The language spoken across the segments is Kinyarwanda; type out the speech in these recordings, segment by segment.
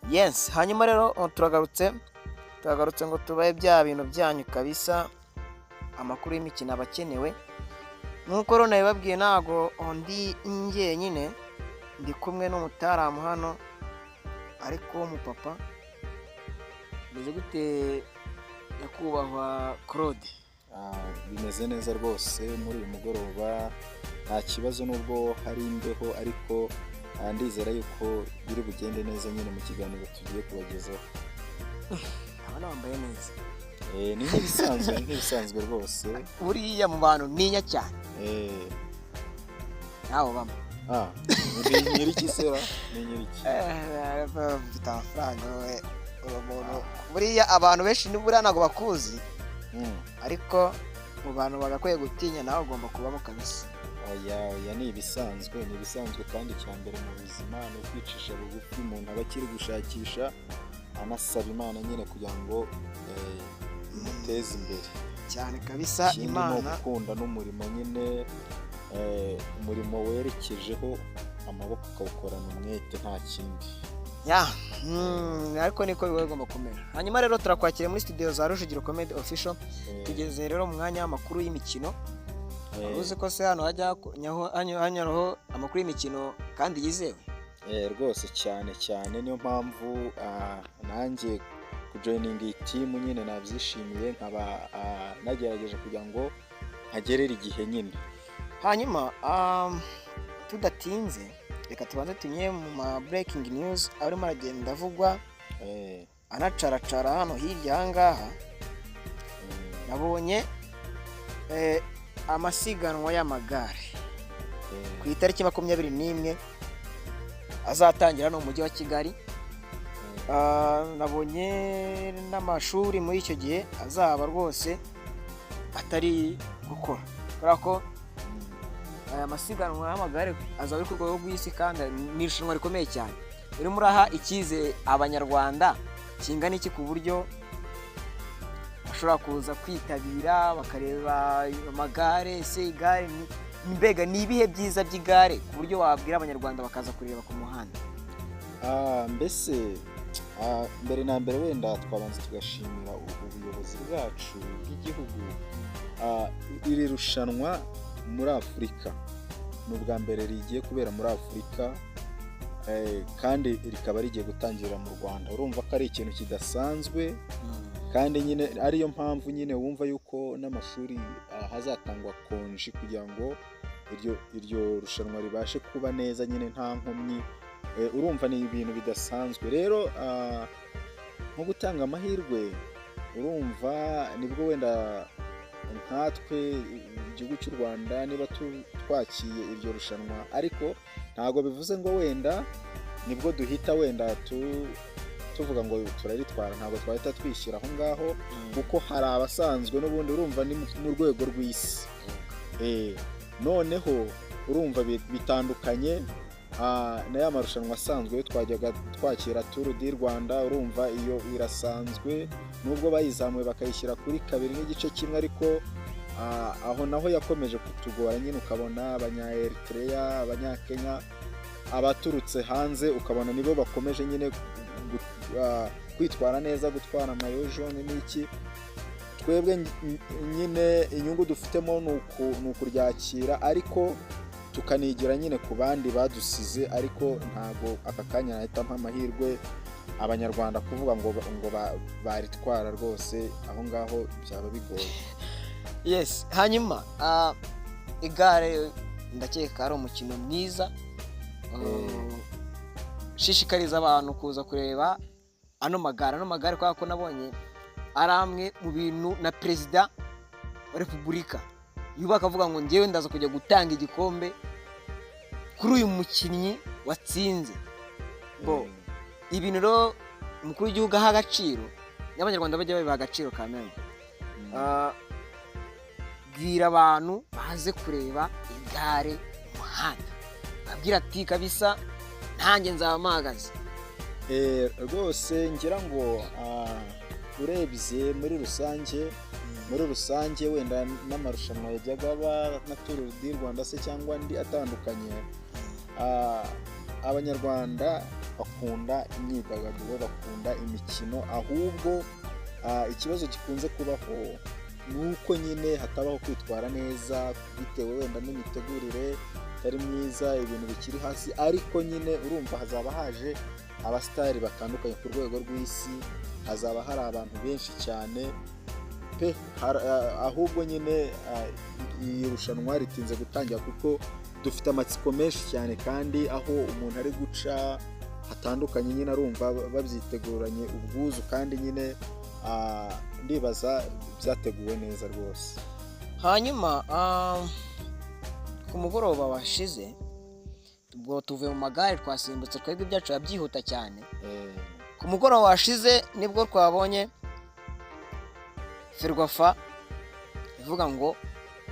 Yes, hanyuma rero turagarutse ngo tubahe bya bintu byanyu kabisa, amakuru y'imikino aba akenewe nk'uko rero nabibabwiye, ntago ndi njyenyine, ndi kumwe n'umutaramu hano ariko w'umupapa. Bimeze gute nyakubahwa Claude? Bimeze neza rwose muri uyu mugoroba, nta kibazo nubwo hari imbeho, ariko ndizera yuko biri bugende neza nyine mu kiganiro tugiye kubagezaho. Abana bambaye neza. Ni nk'ibisanzwe rwose. Buriya mu bantu ninya cyane. Naho bamwe. Ni nyiriki sera? Ni nyiriki? Mfite amafaranga we umuntu. Buriya abantu benshi nibura ntago bakuzi. Ariko mu bantu bagakwiye gutinya, nawe ugomba kubamo kabisa. Oya ni ibisanzwe kandi cyambere mu buzima no kwicisha bugufi, umuntu aba akiri gushakisha anasaba Imana nyine kugira ngo imuteze imbere cyane kabisa. Imana no gukunda n'umurimo nyine, umurimo werekejeho amaboko ukawukorana umwete, nta kindi. Ariko niko bigomba kumera. Hanyuma rero turakwakira muri studio za Rujugiro Comedy Official. Tugeze rero mu mwanya w'amakuru y'imikino. Uzi ko se hano hanyuraho amakuru y'imikino kandi yizewe? Rwose cyane niyo mpamvu nanjye kujoininga iyi timu nyine nabyishimiye, nkaba nagerageje kugira ngo hagerere igihe nyine. Hanyuma tudatinze, reka tubanze tunye mu ma breaking news arimo aragenda avugwa, anacaracara hano hirya ahangaha. Nabonye amasiganwa y'amagare ku itariki 21 azatangira no mu mujyi wa Kigali. Nabonye n'amashuri muri icyo gihe azaba rwose atari gukora, kubera ko aya masiganwa y'amagare azaba ari ku rwego rw'isi kandi ni irushanwa rikomeye cyane. Urimo uraha ikize abanyarwanda kingana iki ku buryo bashobora kuza kwitabira bakareba amagare? Igare mbega ni ibihe byiza by'igare ku buryo wabwira abanyarwanda bakaza kureba ku muhanda? Mbese mbere na mbere wenda twabanza tugashimira ubuyobozi bwacu bw'igihugu. Iri rushanwa muri Afurika ni ubwa mbere rigiye kubera muri Afurika, kandi rikaba rigiye gutangirira mu Rwanda. Urumva ko ari ikintu kidasanzwe, kandi nyine ariyo mpamvu nyine wumva yuko n'amashuri hazatangwa konji kugira ngo iryo rushanwa ribashe kuba neza nyine nta nkomyi. Urumva ni ibintu bidasanzwe rero, nko gutanga amahirwe. Urumva nibwo wenda nkatwe igihugu cy'u Rwanda niba twakiye iryo rushanwa, ariko ntago bivuze ngo wenda nibwo duhita wenda tuvuga ngo turaritwara. Ntabwo twahita twishyira aho ngaho, kuko hari abasanzwe n'ubundi. Urumva ni mu rwego rw'isi. Noneho urumva bitandukanye na ya marushanwa asanzwe twajyaga twakira Tour du Rwanda. Urumva iyo irasanzwe, nubwo bayizamuye bakayishyira kuri 2.1, ariko aho naho yakomeje kutugora nyine. Ukabona abanya-Eritrea, abanya-Kenya, abaturutse hanze, ukabona nibo bakomeje nyine kwitwara neza, gutwara amayo jaune n'iki. Twebwe nyine inyungu dufitemo ni ukuryakira, ariko tukanigira nyine ku bandi badusize. Ariko ntago aka kanya nahita mpa amahirwe abanyarwanda kuvuga ngo baritwara rwose, aho ngaho byaba bigoye. Yes, hanyuma igare ndakeka ari umukino mwiza. Shishikariza abantu kuza kureba ano magare kwa ko nabonye ari amwe mu bintu na Perezida wa Repubulika yubaka avuga ngo ngewe ndaza kujya gutanga igikombe kuri uyu mukinnyi watsinze. Ibintu rero umukuru w'igihugu aha agaciro, n'abanyarwanda bajya babiha agaciro kamere. Bwira abantu baze kureba igare mu muhanda, babwira ati kabisa nanjye nzaba mpagaze. Rwose ngira ngo urebye muri rusange wenda n'amarushanwa yajyaga aba na Tour du Rwanda se cyangwa andi atandukanye, abanyarwanda bakunda imyidagaduro, bakunda imikino, ahubwo ikibazo gikunze kubaho ni uko nyine hatabaho kwitwara neza bitewe wenda n'imitegurire itari myiza, ibintu bikiri hasi, ariko nyine urumva hazaba haje abasitari batandukanye ku rwego rw'isi, hazaba hari abantu benshi cyane pe, ahubwo nyine iri rushanwa ritinze gutangira kuko dufite amatsiko menshi cyane, kandi aho umuntu ari guca hatandukanye nyine arumva babyiteguranye ubwuzu, kandi nyine ndibaza byateguwe neza rwose. Hanyuma ku mugoroba washize ubwo tuvuye mu magare twasimbutse, twebwe ibyacu byihuta cyane. Ku mugoroba washize nibwo twabonye Ferwafa ivuga ngo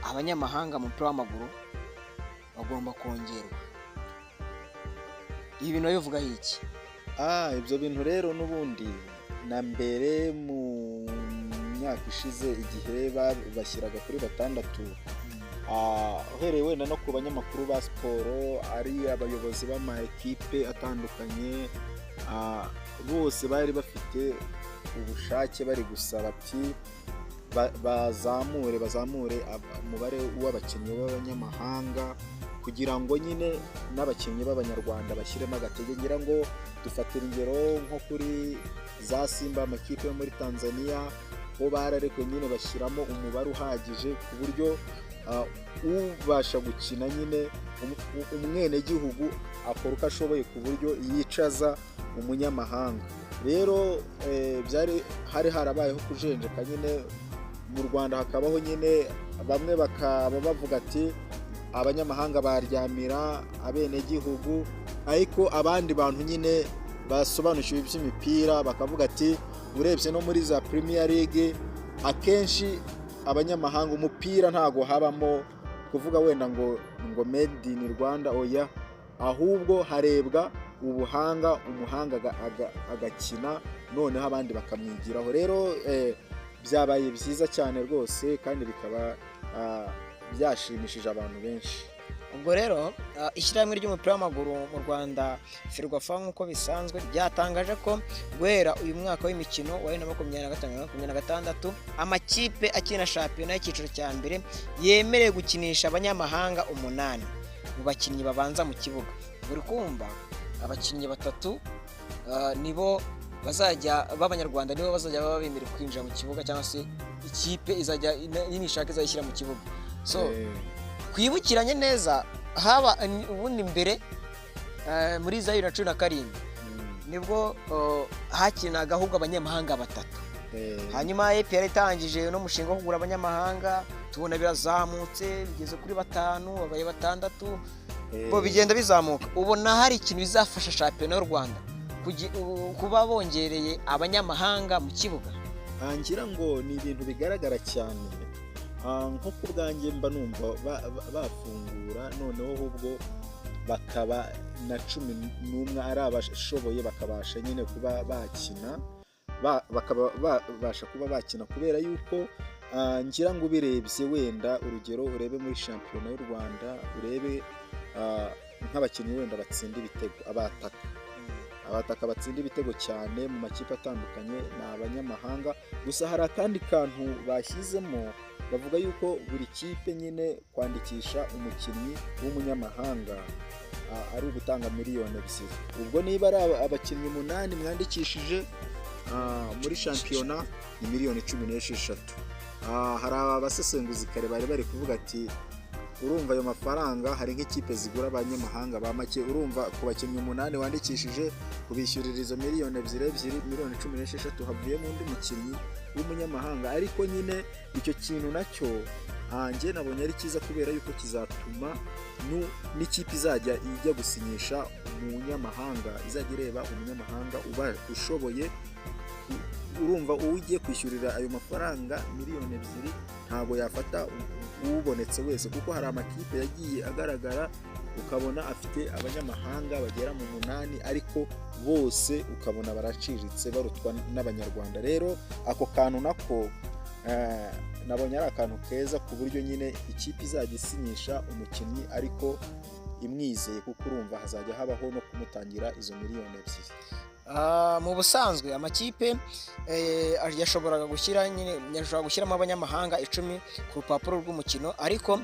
abanyamahanga mu mupira w'amaguru bagomba kongerwa. Ibi bintu bivuga iki? Ibyo bintu rero n'ubundi na mbere mu myaka ishize igihe bashyiraga kuri 6, uhereye wenda no ku banyamakuru ba siporo, ari abayobozi b'ama ekipe atandukanye, bose bari bafite ubushake, bari gusaba ati bazamure umubare w'abakinnyi b'abanyamahanga kugira ngo nyine n'abakinnyi b'abanyarwanda bashyiremo agatege. Ngira ngo dufatira ingero nko kuri za Simba, amakipe yo muri Tanzania, bo bararekuwe nyine bashyiramo umubare uhagije ku buryo ubasha gukina nyine umwenegihugu akora uko ashoboye ku buryo yicaza umunyamahanga. Rero hari harabayeho kujenjeka nyine mu Rwanda, hakabaho nyine bamwe bakaba bavuga ati abanyamahanga baryamira abenegihugu, ariko abandi bantu nyine basobanukiwe iby'imipira bakavuga ati urebye no muri za Premier League akenshi abanyamahanga umupira ntago habamo kuvuga wenda ngo made in Rwanda, oya, ahubwo harebwa ubuhanga, umuhanga agakina noneho abandi bakamwigiraho. Rero byabaye byiza cyane rwose, kandi bikaba byashimishije abantu benshi. Ubwo rero ishyirahamwe ry'umupira w'amaguru mu Rwanda Ferwafa nk'uko bisanzwe ryatangaje ko guhera uyu mwaka w'imikino wa 2025-2026 amakipe akina shampiyona y'icyiciro cya mbere yemerewe gukinisha abanyamahanga 8 mu bakinnyi babanza mu kibuga. Buri kumva abakinnyi 3 nibo bazajya b'abanyarwanda, nibo bazajya baba bemerewe kwinjira mu kibuga, cyangwa se ikipe izajya nishaka izayishyira mu kibuga. So kwibukiranye neza haba ubundi mbere muri za 2017 nibwo hakinaga ahubwo abanyamahanga 3. Hanyuma APR itangije no mushinga wo kugura abanyamahanga, tubona birazamutse bigeze kuri 5, babaye 6, bo bigenda bizamuka. Ubona hari ikintu bizafasha shampiyona y'u Rwanda kuba bongereye abanyamahanga mu kibuga? Ngira ngo ni ibintu bigaragara cyane, nko ku bwanjye mba numva bafungura noneho ahubwo bakaba na 11 ari abashoboye bakabasha nyine kuba bakina, bakaba babasha kuba bakina, kubera yuko ngira ngo birebye wenda urugero urebe muri shampiyona y'u Rwanda, urebe nk'abakinnyi wenda batsinda ibitego, abataka batsinda ibitego cyane mu makipe atandukanye ni abanyamahanga. Gusa hari akandi kantu bashyizemo, bavuga yuko buri kipe nyine kwandikisha umukinnyi w'umunyamahanga ari ugutanga miliyoni 2. Ubwo niba ari abakinnyi 8 mwandikishije muri shampiyona ni miliyoni 16. Hari abasesenguzi kare bari kuvuga ati urumva ayo mafaranga hari nk'ikipe zigura abanyamahanga ba make, urumva ku bakinnyi 8 wandikishije kubishyurira izo miliyoni 2 miliyoni 16 havuyemo undi mukinnyi w'umunyamahanga. Ariko nyine icyo kintu nacyo njye nabonye ari cyiza, kubera yuko kizatuma n'ikipe izajya ijya gusinyisha umunyamahanga izajya ireba umunyamahanga uba ushoboye. Urumva ugiye kwishyurira ayo mafaranga miliyoni 2 ntago yafata ubonetse wese, kuko hari amakipe yagiye agaragara ukabona afite abanyamahanga bagera mu 8 ariko bose ukabona baraciriritse barutwa n'abanyarwanda. Rero ako kantu nako nabonye ari akantu keza, ku buryo nyine ikipe izajya isinyisha umukinnyi ariko imwizeye, kuko urumva hazajya habaho no kumutangira izo miliyoni 2. Mu busanzwe amakipe yashoboraga gushyiramo abanyamahanga 10 ku rupapuro rw'umukino, ariko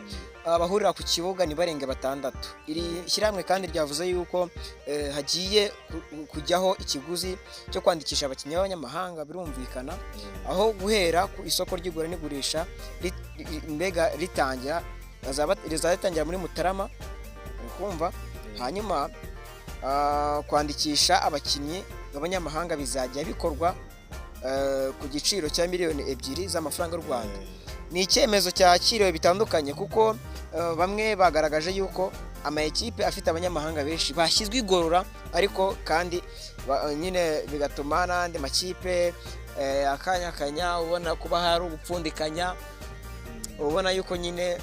abahurira ku kibuga ntibarenge 6. Iri shyirahamwe kandi ryavuze yuko hagiye kujyaho ikiguzi cyo kwandikisha abakinnyi b'abanyamahanga, birumvikana, aho guhera ku isoko ry'igura n'igurisha mbega rizatangira muri Mutarama, kumva. Hanyuma kwandikisha abakinnyi b'abanyamahanga bizajya bikorwa ku giciro cya miliyoni 2 z'amafaranga y'u Rwanda. Ni icyemezo cyakiriwe bitandukanye, kuko bamwe bagaragaje yuko amakipe afite abanyamahanga benshi bashyizwe igorora, ariko kandi nyine bigatuma n'andi makipe akanyakanya, ubona kuba hari ubupfundikanya, ubona yuko nyine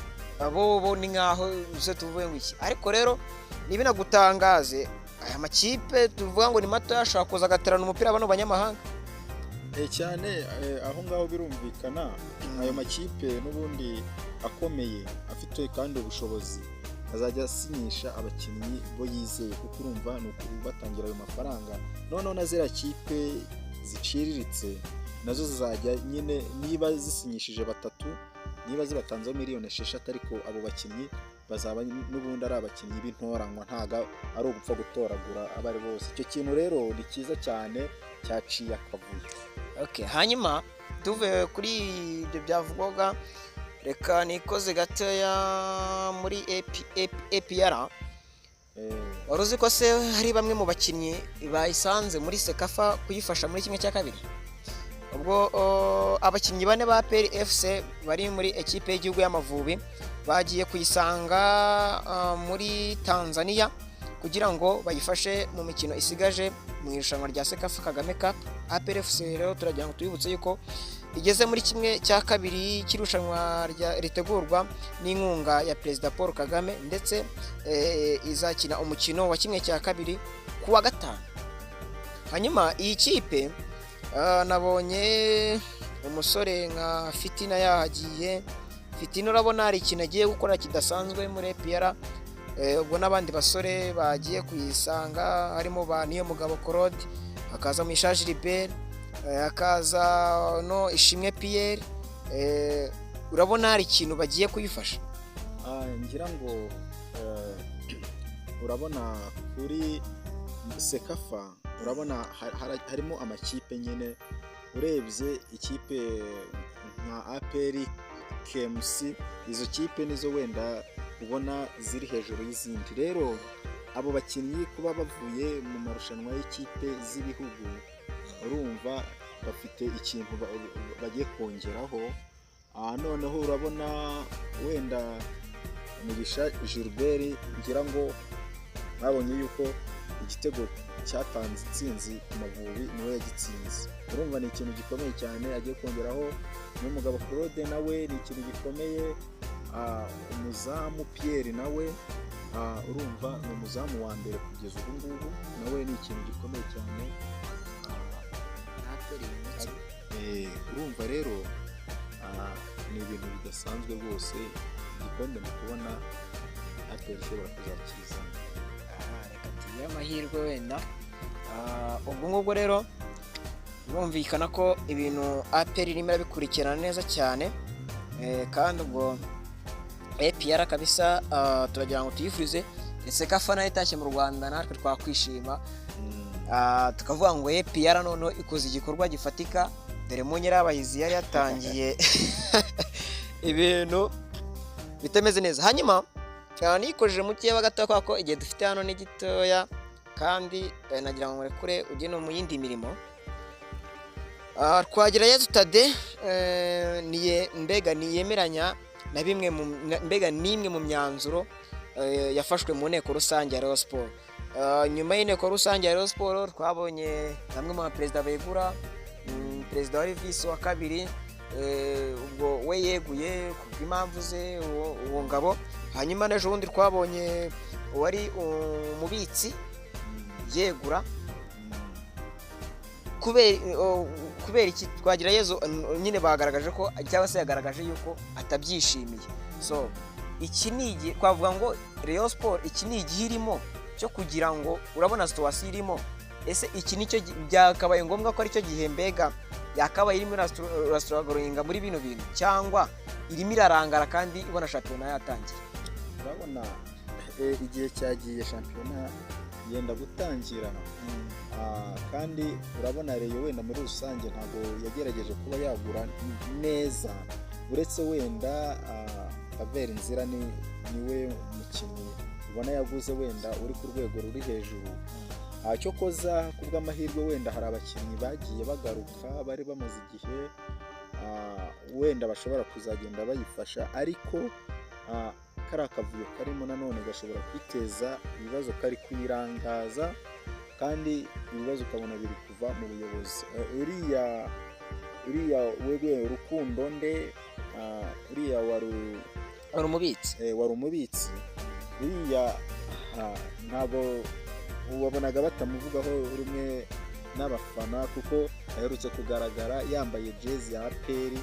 bo ni nkaho tuvuye ngo iki. Ariko rero ntibinagutangaze, aya makipe tuvuga ngo ni mato yashobora kuza agaterana umupira bano banyamahanga cyane. Aho ngaho birumvikana, ayo makipe n'ubundi akomeye afite kandi ubushobozi azajya asinyisha abakinnyi bo yizeye, kuko urumva ni ukubatangira ayo mafaranga. Noneho na ziriya kipe ziciriritse nazo zizajya nyine, niba zisinyishije 3, niba zibatanzeho miliyoni 6, ariko abo bakinnyi bazaba n'ubundi ari abakinnyi b'intoranywa, ntago ari ugupfa gutoragura abo ari bose. Icyo kintu rero ni cyiza cyane, cyaciye akavuyo. Hanyuma tuvuye kuri ibyo byavugwaga, reka nikoze gatoya muri APR. Wari uzi ko se hari bamwe mu bakinnyi bayisanze muri Sekafa kuyifasha muri 1/2? Ubwo abakinnyi 4 ba APR FC bari muri ekipe y'igihugu y'Amavubi bagiye kuyisanga muri Tanzania kugira ngo bayifashe mu mikino isigaje mu irushanwa rya Sekafa Kagame Cup. APR FC rero turagira ngo tuyibutse yuko igeze muri 1/2 cy'irushanwa ritegurwa n'inkunga ya Perezida Paul Kagame, ndetse izakina umukino wa 1/2 kuwa gatanu. Hanyuma iyi kipe nabonye umusore nka Fitina yahagiye. Fitina urabona hari ikintu agiye gukora kidasanzwe muri APR. Ubwo n'abandi basore bagiye kuyisanga, harimo ba Niyomugabo Claude, hakaza Mishaje Gilbert, hakaza no Ishimwe Pierre. Urabona hari ikintu bagiye kuyifasha. Ngira ngo urabona kuri Sekafa, urabona harimo amakipe nyine. Urebye ikipe nka APR, KMC, izo kipe nizo wenda ubona ziri hejuru y'izindi. Rero abo bakinnyi kuba bavuye mu marushanwa y'ikipe z'ibihugu, urumva bafite ikintu bagiye kongeraho. Noneho urabona wenda Mugisha Gilbert, ngira ngo babonye yuko igitego cyatanze itsinzi ku Mavubi niwe yagitsinze. Urumva ni ikintu gikomeye cyane agiye kongeraho. N'umugabo Claude nawe ni ikintu gikomeye. Umuzamu Pierre nawe urumva ni umuzamu wa mbere kugeza ubu ngubu, nawe ni ikintu gikomeye cyane. Urumva rero ni ibintu bidasanzwe rwose. Igikombe mu kubona APR ishobora kuzakiza. Reka tugire amahirwe wenda. Ubwo ngubwo rero birumvikana ko ibintu APR irimo irabikurikirana neza cyane, kandi ubwo APR kabisa turagira ngo tuyifurize Sekafa nayo itashye mu Rwanda, natwe twakwishima. Tukavuga ngo APR noneho ikoze igikorwa gifatika. Dore mu nyirabahizi yari yatangiye ibintu bitameze neza. Hanyuma nikojeje mu kiye bagata kwako igihe dufite hano ni gitoya, kandi nagira ngo murekure ujye no mu yindi mirimo. Twagira Yezu Tade mbega niyemeranya na bimwe mbega nimwe mu myanzuro yafashwe mu nteko rusange ya Rayon Sport. Nyuma y'inteko rusange ya Rayon Sport twabonye bamwe mu perezida begura, perezida wa visi wa kabiri, ubwo we yeguye kubw'impamvu ze uwo ngabo. Hanyuma n'ejo bundi twabonye wari umubitsi yegura. Kubera iki Twagira Yezu nyine bagaragaje ko cyangwa se yagaragaje yuko atabyishimiye. So iki ni igihe twavuga ngo Rayon Sport iki ni igihe irimo cyo kugira ngo urabona situation irimo, ese iki nicyo byakabaye ngombwa ko ari cyo gihe mbega yakabaye irimo restaurant muri bino bintu, cyangwa irimo irarangara kandi ibona shampiyona yatangiye? urabona igihe cyagiye shampiyona yenda gutangira, kandi urabona Rayon wenda muri rusange ntabwo yagerageje kuba yagura neza, uretse wenda Claver Nzira niwe mukinnyi ubona yaguze wenda uri ku rwego ruri hejuru. Cyo koza kubw'amahirwe wenda hari abakinnyi bagiye bagaruka bari bamaze igihe wenda bashobora kuzagenda bayifasha, ariko kari akavuyo karimo nanone gashobora kwiteza ibibazo kari kuyirangaza, kandi ibibazo ukabona biri kuva mu buyobozi. uriya wewe Rukundo nde, uriya wari umubitsi, uriya ntabwo wabonaga batamuvugaho rumwe n'abafana, kuko aherutse kugaragara yambaye jezi ya APR.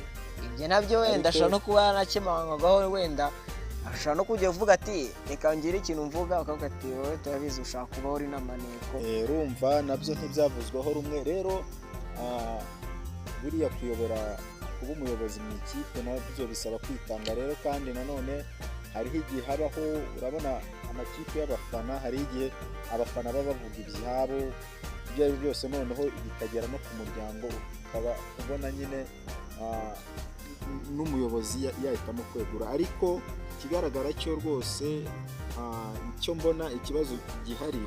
Ibyo nabyo wenda ashobora no kuba yanakemangagaho, wenda ashobora no kujya uvuga ati reka ngire ikintu mvuga, ukavuga ati wowe turabizi ushaka kuba uri n'amaneko. Urumva nabyo ntibyavuzwaho rumwe. Rero buriya kuyobora, kuba umuyobozi mu ikipe nabyo bisaba kwitanga rero, kandi nanone hariho igihe habaho, urabona amakipe y'abafana, hari igihe abafana baba bavuga ibyabo ibyo ari byose, noneho bikagera no ku muryango, ukaba ubona nyine n'umuyobozi yahitamo kwegura. Ariko ikigaragara cyo rwose, icyo mbona ikibazo gihari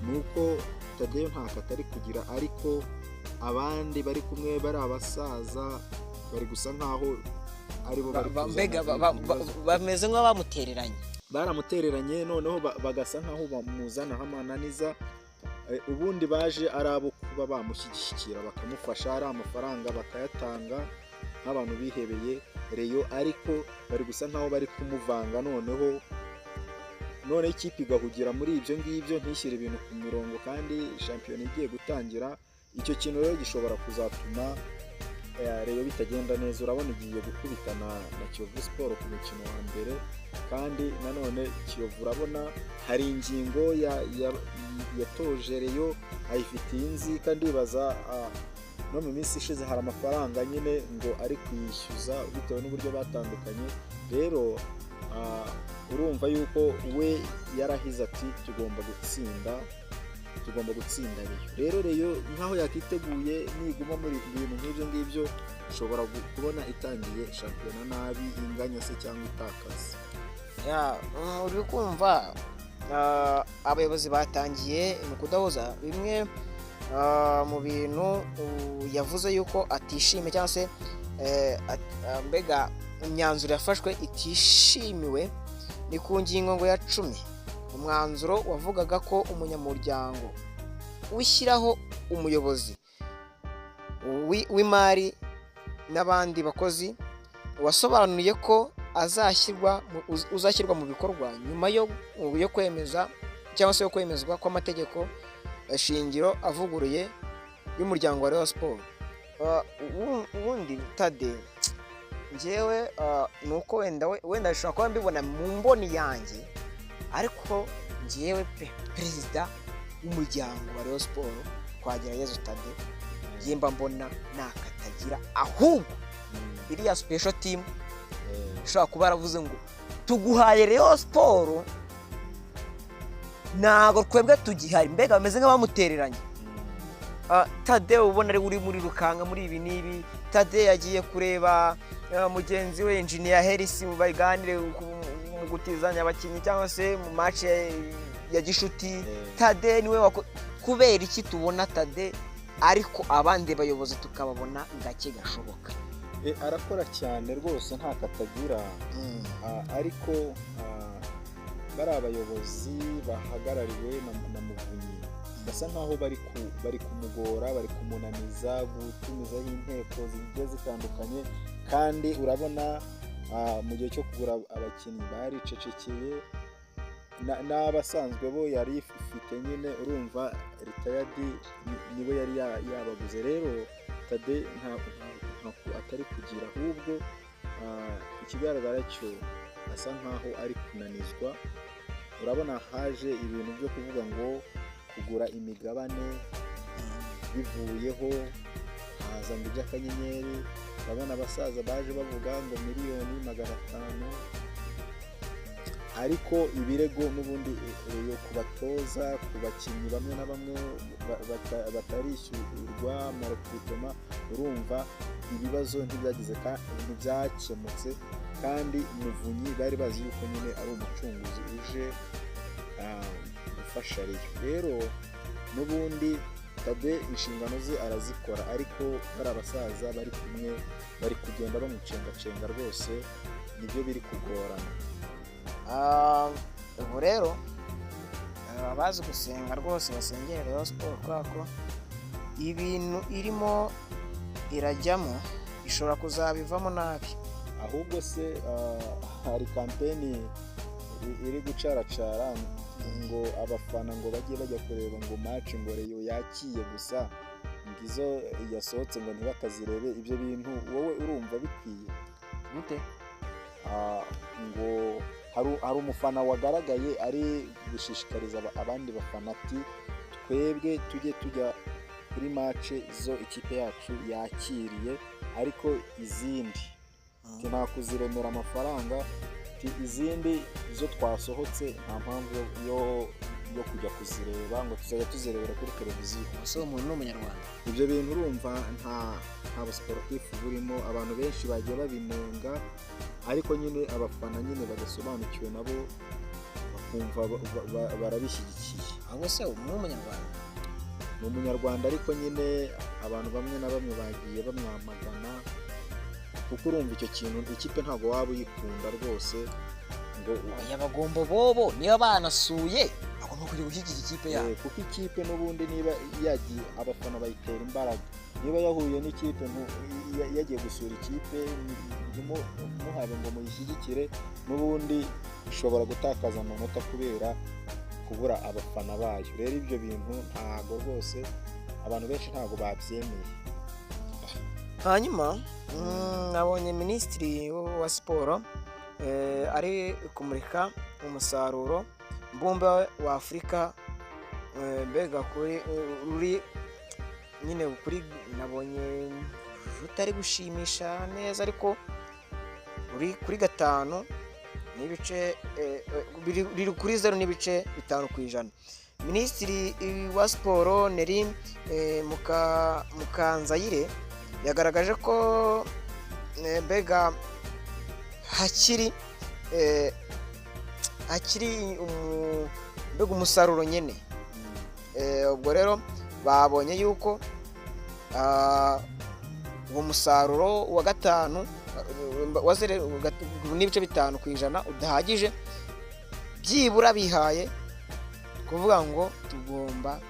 ni uko Tadeyo ntako atari kugira, ariko abandi bari kumwe bari abasaza bari gusa nkaho aribo bameze nk'abamutereranye, baramutereranye, noneho bagasa nkaho bamuzanaho amananiza. Ubundi baje ari abo kuba bamushyigikira bakamufasha, ari amafaranga bakayatanga nk'abantu bihebeye Rayon, ariko bari gusa nkaho bari kumuvanga, noneho ikipe igahugira muri ibyo ngibyo, ntishyire ibintu ku mirongo kandi shampiyona igiye gutangira. Icyo kintu rero gishobora kuzatuma Rayon bitagenda neza. Urabona igiye gukubitana na Kiyovu Sport ku mukino wa mbere, kandi nanone Kiyovu urabona hari ingingo yatoje Rayon ayifitiye inzika, ndibaza no mu minsi ishize hari amafaranga nyine ngo ari kuyishyuza bitewe n'uburyo batandukanye. Rero urumva yuko we yarahize ati tugomba gutsinda Rayon. Rero nkaho yakiteguye niguma muri ibintu nk'ibyo ngibyo, ushobora kubona itangiye shampiyona nabi, inganya se cyangwa itakaza. uri kumva abayobozi batangiye mu kudahuza bimwe mu bintu yavuze yuko atishimiye, cyangwa se mbega imyanzuro yafashwe itishimiwe. Ni ku ngingo ngo ya 10, umwanzuro wavugaga ko umunyamuryango wishyiraho umuyobozi w'imari n'abandi bakozi wasobanuye ko uzashyirwa mu bikorwa nyuma yo kwemeza cyangwa se yo kwemezwa kw'amategeko shingiro avuguruye y'umuryango wa Rayon Sport. Ubundi Tade, njyewe nuko wenda ashobora kuba mbibona mu mboni yanjye, ariko njyewe perezida w'umuryango wa Rayon Sport Twagirayezu Tade, yemba mbona nakatagira, ahubwo iriya special team ishobora kuba yaravuze ngo tuguhaye Rayon Sport, ntago twebwe tugihari, mbega bameze nk'abamutereranye. Tade ubona ari uri muri rukanga muri ibi n'ibi. Tade yagiye kureba mugenzi we Engineer Harris mu baganire mu gutizanya abakinnyi cyangwa se mu match ya gishuti. Tade niwe kubera iki tubona Tade, ariko abandi bayobozi tukababona gake gashoboka? Arakora cyane rwose nta katagira, ariko bari abayobozi bahagarariwe na Muvunyi basa nkaho bari kumugora, bari kumunaniza, gutumizaho inteko zigiye zitandukanye. Kandi urabona mu gihe cyo kugura abakinnyi baricecekeye, n'abasanzwe bo yari ifite nyine, urumva retired niwe yari yabaguze. Rero Tade ntabwo atari kugira, ahubwo ikigaragara cyo asa nkaho ari kunanizwa. Urabona haje ibintu byo kuvuga ngo kugura imigabane bivuyeho, haza ngo iby'akanyenyeri. Urabona abasaza baje bavuga ngo miliyoni 500, ariko ibirego n'ubundi ku batoza, ku bakinnyi bamwe na bamwe batarishyurwa amarekritoma. Urumva ibibazo ntibyakemutse, kandi Muvunyi bari bazi yuko nyine ari umucunguzi uje gufasha Rayon. Rero n'ubundi Tade inshingano ze arazikora, ariko bari abasaza bari kumwe bari kugenda bamucengacenga rwose, nibyo biri kugorana. Ubu rero abazi gusenga rwose basengera Rayon Sports, kubera ko ibintu irimo irajyamo ishobora kuzabivamo nabi. Ahubwo se hari kampeni iri gucaracara ngo abafana ngo bajye bajya kureba ngo match ngo Rayon yakiye gusa, ngizo yasohotse ngo ntibakazirebe. Ibyo bintu wowe urumva bikwiye gute? Ngo hari umufana wagaragaye ari gushishikariza abandi bafana ati twebwe tujye tujya kuri match zo ikipe yacu yakiriye, ariko izindi nta kuziremera amafaranga, izindi zo twasohotse nta mpamvu yo kujya kuzireba, ngo tuzajya tuzirebera kuri televiziyo. So umuntu ni umunyarwanda. Ibyo bintu urumva nta busiporutifu burimo. Abantu benshi bagiye babinenga, ariko nyine abafana nyine badasobanukiwe nabo bakumva barabishyigikiye. Ahubwo se umuntu ni umunyarwanda? Ni umunyarwanda, ariko nyine abantu bamwe na bamwe bagiye bamwamagana, kuko urumva icyo kintu ikipe ntabwo waba uyikunda rwose. Ngo abagombo bobo niba banasuye agomba kujya gushyigikira ikipe yabo, kuko ikipe n'ubundi niba yagiye abafana bayitera imbaraga. Niba yahuye n'ikipe yagiye gusura ikipe, muhabe ngo muyishyigikire, n'ubundi ishobora gutakaza amanota kubera kubura abafana bayo. Rero ibyo bintu ntabwo rwose abantu benshi ntabwo babyemeye. Hanyuma nabonye minisitiri wa siporo ari kumurika umusaruro mbumbe wa Afurika, mbega kuri nyine kuri nabonye rutari gushimisha neza, ariko ruri kuri 5 n'ibice riri kuri 0.5%. Minisitiri wa siporo Neri Mukanzayire yagaragaje ko mbega hakiri mbega umusaruro nyine. Ubwo rero babonye yuko uwo musaruro wa 5 n'ibice 5% udahagije, byibura bihaye kuvuga ngo tugomba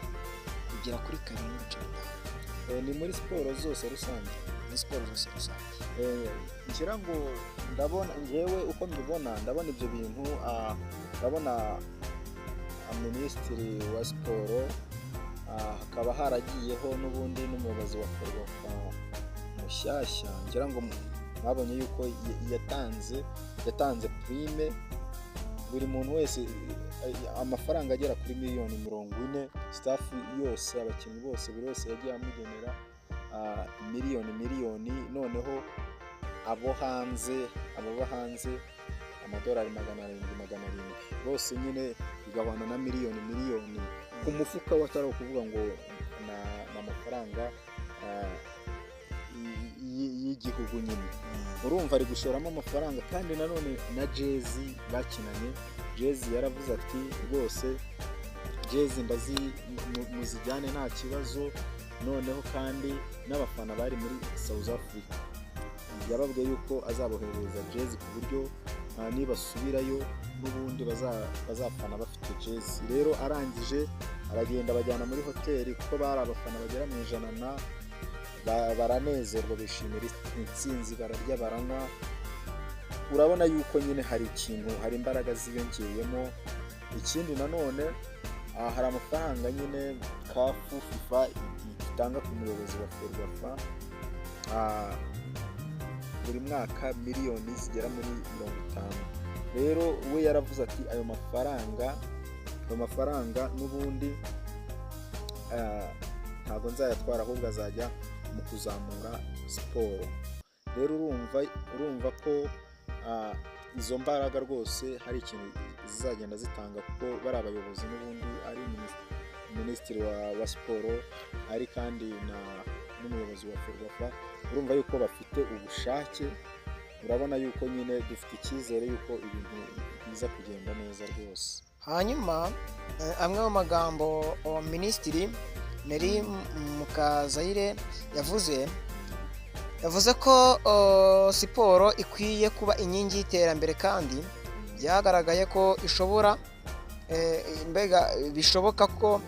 kugera kuri 2.5. Ni muri siporo zose rusange. Muri siporo zose rusange. Ngira ngo ndabona ngewe uko mbibona, ndabona ibyo bintu ndabona minisitiri wa siporo hakaba haragiyeho n'ubundi n'umuyobozi wa Ferwafa mushyashya. Ngira ngo mwabonye yuko yatanze prime buri muntu wese amafaranga agera kuri miliyoni 40. Staff yose, abakinnyi bose, buri wese yagiye amugenera miliyoni. Noneho abo hanze amadolari 700 bose nyine bigabana na miliyoni ku mufuka watari kuvuga ngo n'amafaranga y'igihugu nyine. Urumva ari gushoramo amafaranga, kandi nanone na Jezi bakinanye. Jezi yaravuze ati rwose Jezi muzijyane nta kibazo. Noneho kandi n'abafana bari muri South Africa yababwiye yuko azabohereza Jezi ku buryo nibasubirayo n'ubundi bazafana bafite Jezi. Rero arangije aragenda bajyana muri hoteli, kuko bari abafana bagera mu 100 baranezerwa, bishimira intsinzi, bararya baranywa. Urabona yuko nyine hari imbaraga ziyongeyemo. Ikindi nanone hari amafaranga nyine kafu FIFA itanga ku muyobozi wa Ferwafa buri mwaka miliyoni zigera muri 50. rero we yaravuze ati ayo mafaranga n'ubundi ntabwo nzayatwara ahubwo azajya mu kuzamura siporo. Rero urumva ko izo mbaraga rwose hari ikintu zizagenda zitanga, kuko bari abayobozi n'ubundi ari minisitiri wa siporo, ari kandi n'umuyobozi wa Ferwafa, urumva yuko bafite ubushake. Urabona yuko nyine dufite icyizere yuko ibintu biza kugenda neza rwose. Hanyuma amwe mu magambo minisitiri Neri Mukazayire yavuze ko siporo ikwiye kuba inkingi y'iterambere, kandi byagaragaye ko bishoboka ko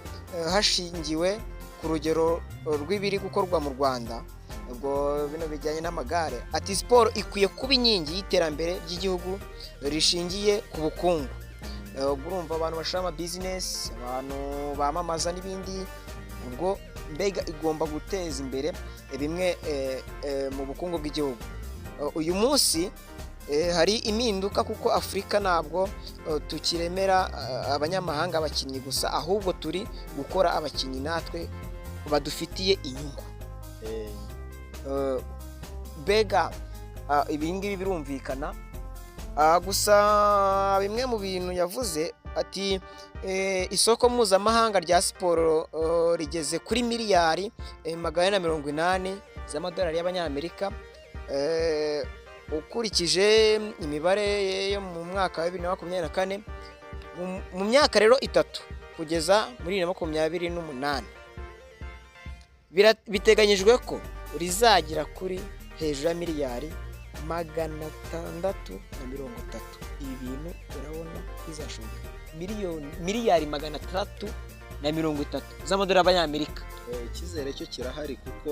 hashingiwe ku rugero rw'ibiri gukorwa mu Rwanda, ubwo bino bijyanye n'amagare. Ati siporo ikwiye kuba inkingi y'iterambere ry'igihugu rishingiye ku bukungu. Urumva abantu bashaka ama business, abantu bamamaza n'ibindi, ubwo mbega igomba guteza imbere bimwe mu bukungu bw'igihugu. Uyu munsi hari impinduka, kuko Afurika ntabwo tukiremera abanyamahanga abakinnyi gusa, ahubwo turi gukora abakinnyi natwe badufitiye inyungu. Mbega ibi ngibi birumvikana, gusa bimwe mu bintu yavuze ati isoko mpuzamahanga rya siporo rigeze kuri miliyari 480 z'amadolari y'abanyamerika. Ukurikije imibare yo mu mwaka wa 2024, mu myaka rero 3 kugeza muri 2028 biteganyijwe ko rizagira kuri hejuru ya miliyari 630. Ibi bintu urabona bizashoboka, miliyari 630 z'amadolari y'abanyamerika. Icyizere cyo kirahari, kuko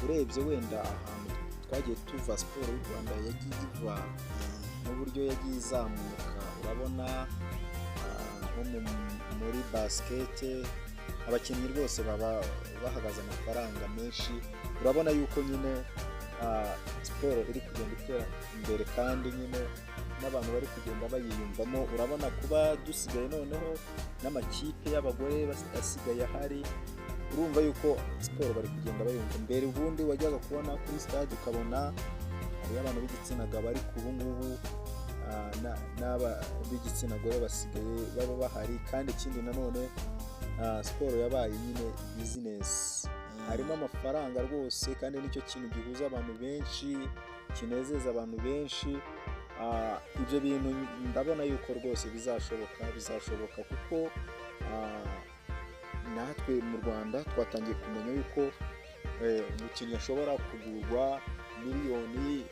urebye wenda ahantu twagiye tuva siporo y'u Rwanda yagiye iva n'uburyo yagiye izamuka. Urabona nko muri basikete abakinnyi rwose baba bahagaze amafaranga menshi. Urabona yuko nyine siporo iri kugenda itera imbere, kandi nyine n'abantu bari kugenda bayiyumvamo. Urabona kuba dusigaye noneho n'amakipe y'abagore asigaye ahari, urumva yuko siporo bari kugenda bayumva. Mbere ubundi wajyaga kubona kuri stade ukabona hariyo abantu b'igitsina gabo, ariko ubu ngubu n'aba b'igitsina gore basigaye baba bahari. Kandi ikindi nanone siporo yabaye nyine bizinesi, harimo amafaranga rwose, kandi nicyo kintu gihuza abantu benshi, kinezeza abantu benshi. Ibyo bintu ndabona yuko rwose bizashoboka, kuko natwe mu Rwanda twatangiye kumenya yuko umukinnyi ashobora kugurwa miliyoni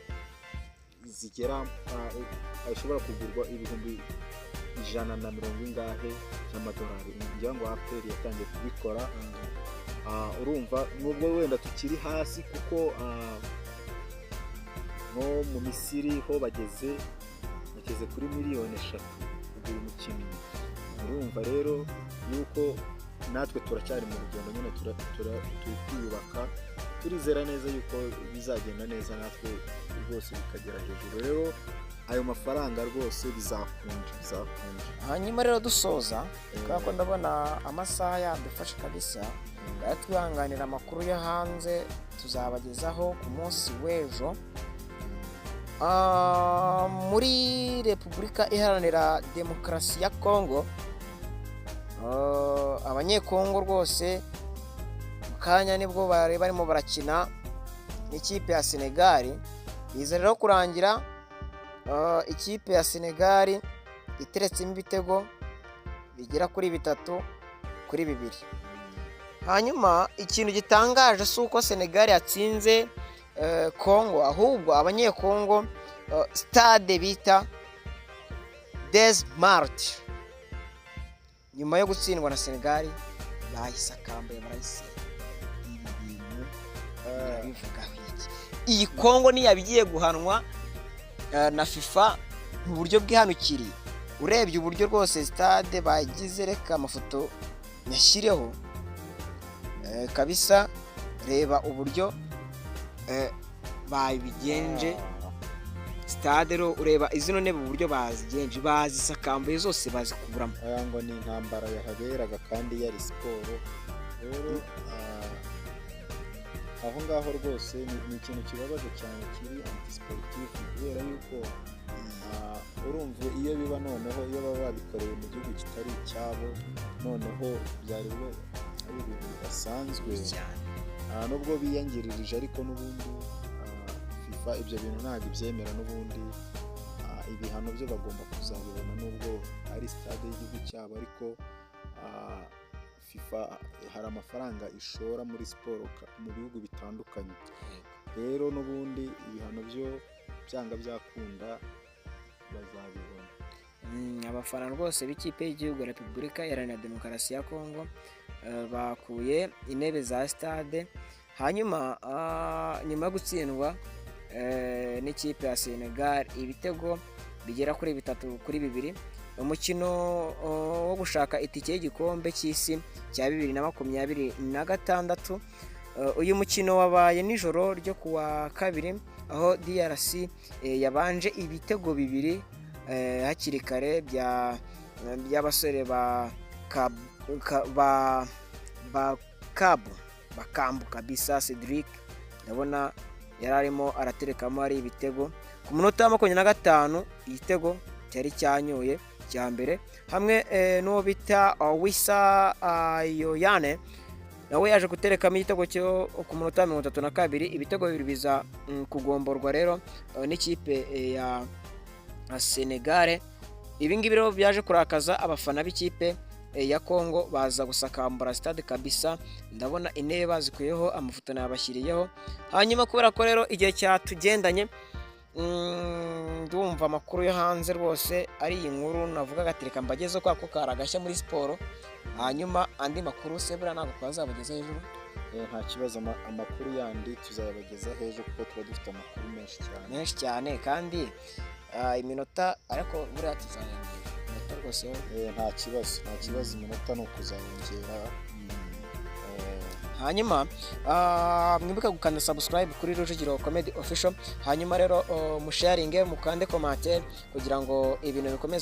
zigera, ashobora kugurwa ibihumbi 140 by'amadolari. ngira ngo APR yatangiye kubikora. Urumva nubwo wenda tukiri hasi, kuko nko mu Misiri ho bageze kuri miliyoni 3 kugura umukinnyi. Urumva rero yuko natwe turacyari mu rugendo nyine, turi kwiyubaka, turizera neza yuko bizagenda neza, natwe rwose bikagera hejuru. Rero ayo mafaranga rwose bizakunda. Hanyuma rero dusoza, kuko ndabona amasaha yadufashe kabisa, twihanganira amakuru yo hanze tuzabagezaho ku munsi w'ejo. Muri Repubulika Iharanira Demokarasi ya Kongo, abanyekongo rwose mu kanya nibwo barimo barakina n'ikipe ya Senegal. Biza rero kurangira ikipe ya Senegal iteretsemo ibitego bigera kuri 3-2. Hanyuma ikintu gitangaje si uko Senegal yatsinze Kongo, ahubwo abanyekongo stade bita Des Martyrs, nyuma yo gutsindwa na Senegal bayisakambuye barayise. Ibi bintu bivugaho iki? Iyi Kongo niyabigiye guhanwa na FIFA mu buryo bwihanukiriye. Urebye uburyo rwose stade bagize, reka amafoto yashyireho kabisa, reba uburyo babigenje. stade rero ureba izino ntebe uburyo bazigenje bazisakambuye zose bazikuburamo. aya ngo ni intambara yahaberaga kandi yari siporo rero aho ngaho rwose ni ikintu kibabaje cyane kiri anti-sportif kubera yuko urumva iyo biba noneho iyo baba babikoreye mu gihugu kitari icyabo noneho byari ari ibintu bidasanzwe nubwo biyangirije ariko n'ubundi FIFA ibyo bintu ntabwo ibyemera n'ubundi ibihano byo bagomba kuzabibona nubwo ari stade y'igihugu cyabo ariko FIFA hari amafaranga ishora muri siporo mu bihugu bitandukanye rero n'ubundi ibihano byo byanga byakunda bazabibona. Abafana rwose b'ikipe y'igihugu Repubulika Iharanira Demokarasi ya Kongo bakuye intebe za stade hanyuma nyuma yo gutsindwa n'ikipe ya Senegal ibitego bigera kuri 3-2 umukino wo gushaka itike y'igikombe cy'isi cya 2026. Uyu mukino wabaye nijoro ryo kuwa kabiri aho DRC yabanje ibitego 2 hakiri kare by'abasore bakambu kabisa. Cedric ndabona yari arimo araterekamo ari ibitego ku munota wa 25 igitego cyari cyanyoye cya mbere hamwe n'uwo bita Wissa Yoyane nawe yaje guterekamo igitego cyo ku munota wa 32 ibitego 2 biza kugomborwa rero n'ikipe ya Senegal. Ibi ngibi rero byaje kurakaza abafana b'ikipe ya Kongo baza gusakambura stade kabisa. Ndabona intebe bazikuyeho amafoto nabashyiriyeho hanyuma kubera ko rero igihe cyatugendanye ndumva amakuru yo hanze rwose ari iyi nkuru navuga gatereka mbageze kwa ko karagashya muri siporo hanyuma andi makuru se bura ntabwo twazabageza hejuru. Nta kibazo amakuru yandi tuzayabageza hejuru kuko tuba dufite amakuru menshi cyane kandi iminota ariko buriya tuzayongera iminota rwose nta kibazo iminota ni ukuzayongera hanyuma mwibuke gukanda subscribe kuri Rujugiro Comedy Official hanyuma rero musharinge mukande commentaire kugira ngo ibintu bikomeze